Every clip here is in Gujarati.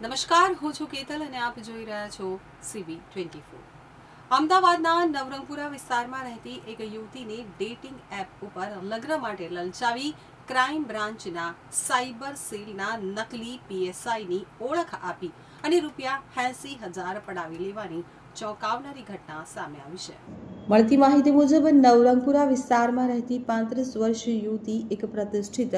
નમસ્કાર, હું છું કેતલ અને આપ જોઈ રહ્યા છો CB24। અમદાવાદના નવરંગપુરા વિસ્તારમાં રહેતી એક યુવતીને ડેટિંગ એપ ઉપર લગ્ન માટે લલચાવી ક્રાઇમ બ્રાન્ચના સાયબર સેલના નકલી PSIની ઓળખ આપી અને ₹80,000 પડાવી લેવાની ચોંકાવનારી ઘટના સામે આવી છે। મળતી માહિતી મુજબ નવરંગપુરા વિસ્તારમાં રહેતી 35 વર્ષીય યુવતી એક પ્રતિષ્ઠિત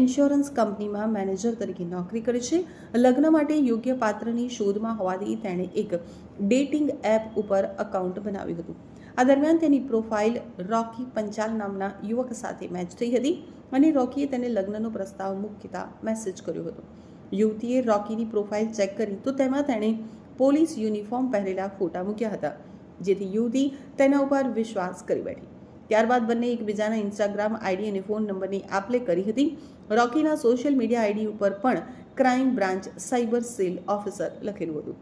ઇન્સ્યોરન્સ કંપનીમાં મેનેજર તરીકે નોકરી કરે છે। લગ્ન માટે યોગ્ય પાત્રની શોધમાં હોવાથી તેણે એક ડેટિંગ એપ ઉપર એકાઉન્ટ બનાવ્યું હતું। આ દરમિયાન તેની પ્રોફાઇલ રોકી પંચાલ નામના યુવક સાથે મેચ થઈ હતી અને રોકીએ તેને લગ્નનો પ્રસ્તાવ મૂકતા મેસેજ કર્યો હતો। યુવતીએ રોકીની પ્રોફાઇલ ચેક કરી તો તેમાં તેણે પોલીસ યુનિફોર્મ પહેરેલા ફોટા મૂક્યા હતા, જેથી યુવતી તેના ઉપર વિશ્વાસ કરી બેઠી। ત્યારબાદ બંને એકબીજાના ઇન્સ્ટાગ્રામ આઈડી અને ફોન નંબરની આપ-લે કરી હતી। રોકીના સોશિયલ મીડિયા આઈડી ઉપર પણ crime branch cyber cell officer લખેલું હતું।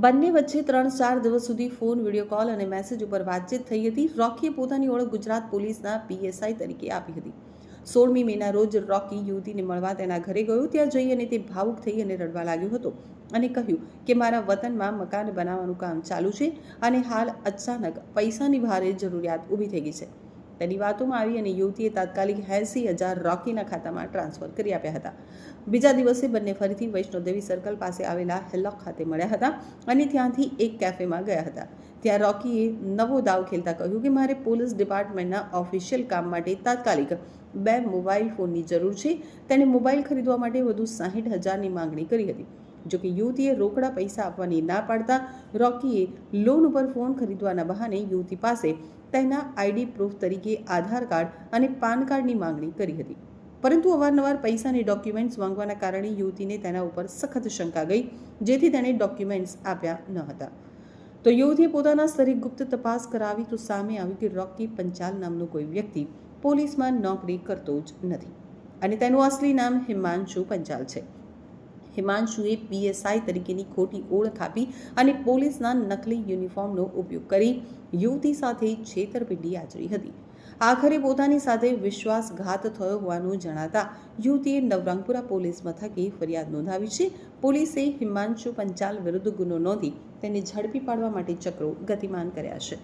બંને વચ્ચે 3-4 દિવસ સુધી ફોન, વિડીયો કોલ અને મેસેજ ઉપર વાતચીત થઈ હતી। રોકીએ પોતાની ઓળખ ગુજરાત પોલીસના PSI તરીકે આપી હતી। 16મી મેના રોજ રોકી યુવતીને મળવા તેના ઘરે ગયો। ત્યાં જઈ અને તે ભાવુક થઈ અને રડવા લાગ્યો હતો અને કહ્યું કે મારા વતનમાં મકાન બનાવવાનું કામ ચાલુ છે અને હાલ અચાનક પૈસાની ભારે જરૂરિયાત ઊભી થઈ ગઈ છે। તેની વાતોમાં આવી અને યુવતીએ તાત્કાલિક 80,000 રોકીના ખાતામાં ટ્રાન્સફર કરી આપ્યા હતા। બીજા દિવસે બંને ફરીથી વૈષ્ણોદેવી સર્કલ પાસે આવેલા હેલોક ખાતે મળ્યા હતા અને ત્યાંથી એક કેફેમાં ગયા હતા। ત્યાં રોકીએ નવો દાવ ખેલતા કહ્યું કે મારે પોલીસ ડિપાર્ટમેન્ટના ઓફિશિયલ કામ માટે તાત્કાલિક 2 મોબાઈલ ફોનની જરૂર છે। તેણે મોબાઈલ ખરીદવા માટે વધુ 60,000ની માંગણી કરી હતી। જોકે યુવતીએ રોકડા પૈસા આપવાની ના પાડતા રોકીએ લોન ઉપર ફોન ખરીદવાના બહાને યુવતી પાસે તેના આઈડી પ્રૂફ તરીકે આધાર કાર્ડ અને પાન કાર્ડની માંગણી કરી હતી। પરંતુ અવારનવાર પૈસાની ડોક્યુમેન્ટ્સ માંગવાના કારણે યુવતીને તેના ઉપર સખત શંકા ગઈ, જેથી તેણે ડોક્યુમેન્ટ્સ આપ્યા ન હતા। તો યુવતીએ પોતાના સ્તરે ગુપ્ત તપાસ કરાવી તો સામે આવ્યું કે રોકી પંચાલ નામનો કોઈ વ્યક્તિ પોલીસમાં નોકરી કરતો જ નથી અને તેનું અસલી નામ હિમાંશુ પંચાલ છે। હિમાંશુએ PSI તરીકેની ખોટી ઓળખ આપી અને પોલીસના નકલી યુનિફોર્મનો ઉપયોગ કરી યુવતી સાથે છેતરપિંડી આચરી હતી। આખરે પોતાની સાથે વિશ્વાસઘાત થયો હોવાનું જણાતા યુવતીએ નવરંગપુરા પોલીસ મથકે ફરિયાદ નોંધાવી છે। પોલીસે હિમાંશુ પંચાલ વિરુદ્ધ ગુનો નોંધી તેને ઝડપી પાડવા માટે ચક્રો ગતિમાન કર્યા છે।